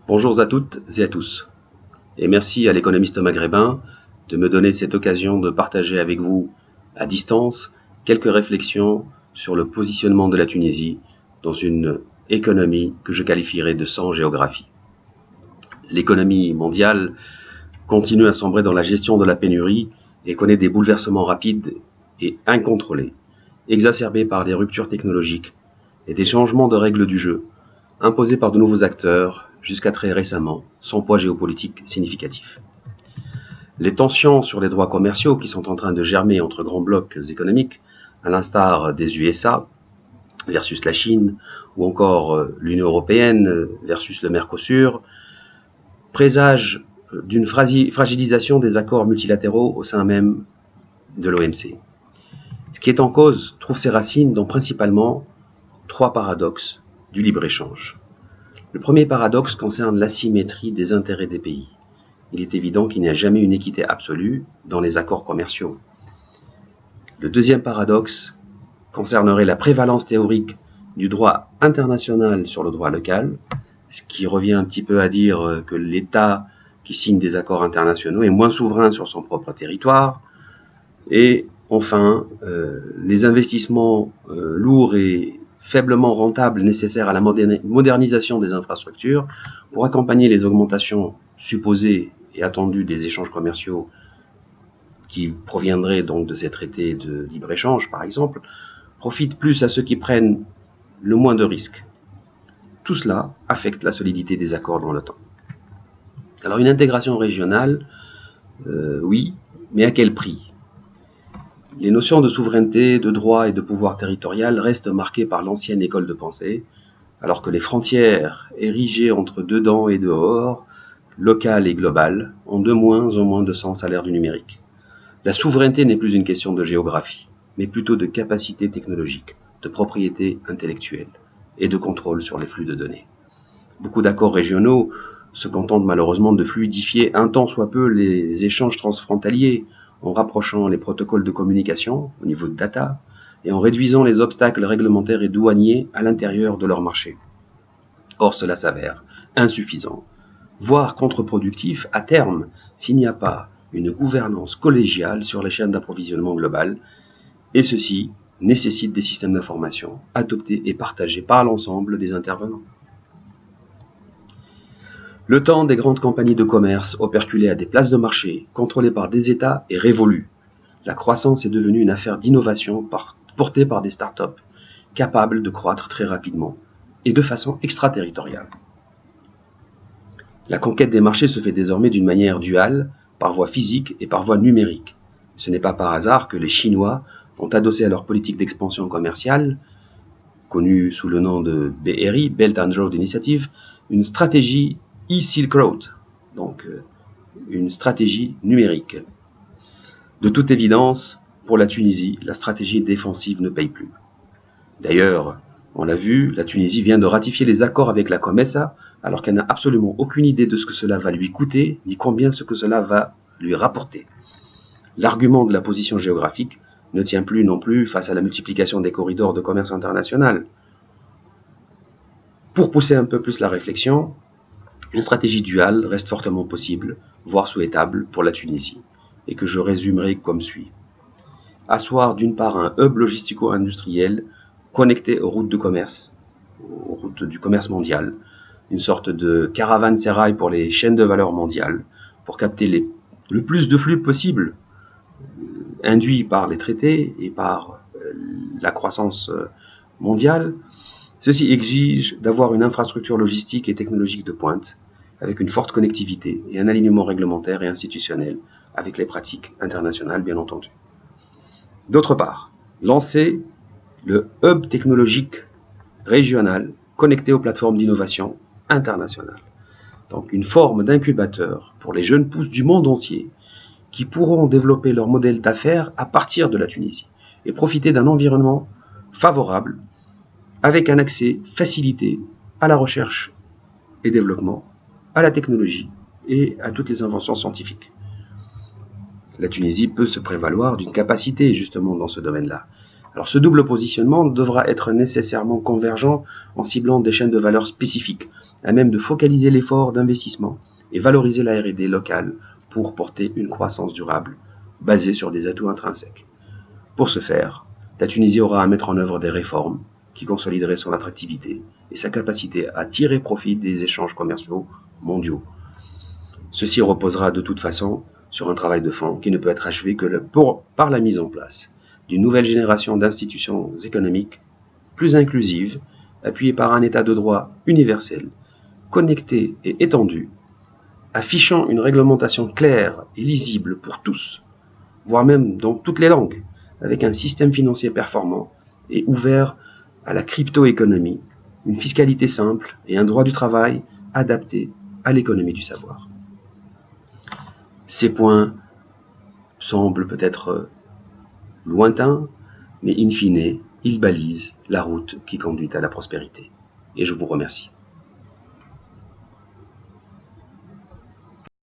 Bonjour à toutes et à tous, et merci à l'économiste maghrébin de me donner cette occasion de partager avec vous, à distance, quelques réflexions sur le positionnement de la Tunisie dans une économie que je qualifierais de sans géographie. L'économie mondiale continue à sombrer dans la gestion de la pénurie et connaît des bouleversements rapides et incontrôlés, exacerbés par des ruptures technologiques et des changements de règles du jeu, imposés par de nouveaux acteurs, jusqu'à très récemment, sans poids géopolitique significatif. Les tensions sur les droits commerciaux qui sont en train de germer entre grands blocs économiques, à l'instar des USA versus la Chine, ou encore l'Union européenne versus le Mercosur, présagent d'une fragilisation des accords multilatéraux au sein même de l'OMC. Ce qui est en cause trouve ses racines dans principalement trois paradoxes du libre-échange. Le premier paradoxe concerne l'asymétrie des intérêts des pays. Il est évident qu'il n'y a jamais une équité absolue dans les accords commerciaux. Le deuxième paradoxe concernerait la prévalence théorique du droit international sur le droit local, ce qui revient un petit peu à dire que l'État qui signe des accords internationaux est moins souverain sur son propre territoire. Et enfin, les investissements lourds et faiblement rentables nécessaires à la modernisation des infrastructures pour accompagner les augmentations supposées et attendues des échanges commerciaux qui proviendraient donc de ces traités de libre-échange, par exemple, profitent plus à ceux qui prennent le moins de risques. Tout cela affecte la solidité des accords dans le temps. Alors une intégration régionale, oui, mais à quel prix ? Les notions de souveraineté, de droit et de pouvoir territorial restent marquées par l'ancienne école de pensée, alors que les frontières érigées entre dedans et dehors, locales et globales, ont de moins en moins de sens à l'ère du numérique. La souveraineté n'est plus une question de géographie, mais plutôt de capacité technologique, de propriété intellectuelle et de contrôle sur les flux de données. Beaucoup d'accords régionaux se contentent malheureusement de fluidifier un tant soit peu les échanges transfrontaliers en rapprochant les protocoles de communication au niveau de data et en réduisant les obstacles réglementaires et douaniers à l'intérieur de leur marché. Or, cela s'avère insuffisant, voire contre-productif à terme s'il n'y a pas une gouvernance collégiale sur les chaînes d'approvisionnement globales, et ceci nécessite des systèmes d'information adoptés et partagés par l'ensemble des intervenants. Le temps des grandes compagnies de commerce operculées à des places de marché, contrôlées par des États, est révolu. La croissance est devenue une affaire d'innovation portée par des startups, capables de croître très rapidement et de façon extraterritoriale. La conquête des marchés se fait désormais d'une manière duale, par voie physique et par voie numérique. Ce n'est pas par hasard que les Chinois ont adossé à leur politique d'expansion commerciale, connue sous le nom de BRI, Belt and Road Initiative, une stratégie e-Silk Road, donc une stratégie numérique. De toute évidence, pour la Tunisie, la stratégie défensive ne paye plus. D'ailleurs, on l'a vu, la Tunisie vient de ratifier les accords avec la COMESA, alors qu'elle n'a absolument aucune idée de ce que cela va lui coûter, ni combien ce que cela va lui rapporter. L'argument de la position géographique ne tient plus non plus face à la multiplication des corridors de commerce international. Pour pousser un peu plus la réflexion, une stratégie duale reste fortement possible, voire souhaitable pour la Tunisie, et que je résumerai comme suit. Asseoir d'une part un hub logistico-industriel connecté aux routes de commerce, aux routes du commerce mondial, une sorte de caravansérail pour les chaînes de valeur mondiales, pour capter le plus de flux possible, induits par les traités et par la croissance mondiale. Ceci exige d'avoir une infrastructure logistique et technologique de pointe, avec une forte connectivité et un alignement réglementaire et institutionnel avec les pratiques internationales, bien entendu. D'autre part, lancer le hub technologique régional connecté aux plateformes d'innovation internationales. Donc une forme d'incubateur pour les jeunes pousses du monde entier qui pourront développer leur modèle d'affaires à partir de la Tunisie et profiter d'un environnement favorable avec un accès facilité à la recherche et développement, à la technologie et à toutes les inventions scientifiques. La Tunisie peut se prévaloir d'une capacité justement dans ce domaine-là. Alors ce double positionnement devra être nécessairement convergent en ciblant des chaînes de valeur spécifiques, à même de focaliser l'effort d'investissement et valoriser la R&D locale pour porter une croissance durable basée sur des atouts intrinsèques. Pour ce faire, la Tunisie aura à mettre en œuvre des réformes qui consolideraient son attractivité et sa capacité à tirer profit des échanges commerciaux mondiaux. Ceci reposera de toute façon sur un travail de fond qui ne peut être achevé que par la mise en place d'une nouvelle génération d'institutions économiques plus inclusives, appuyées par un état de droit universel, connecté et étendu, affichant une réglementation claire et lisible pour tous, voire même dans toutes les langues, avec un système financier performant et ouvert à la crypto-économie, une fiscalité simple et un droit du travail adapté à l'économie du savoir. Ces points semblent peut-être lointains, mais in fine, ils balisent la route qui conduit à la prospérité. Et je vous remercie.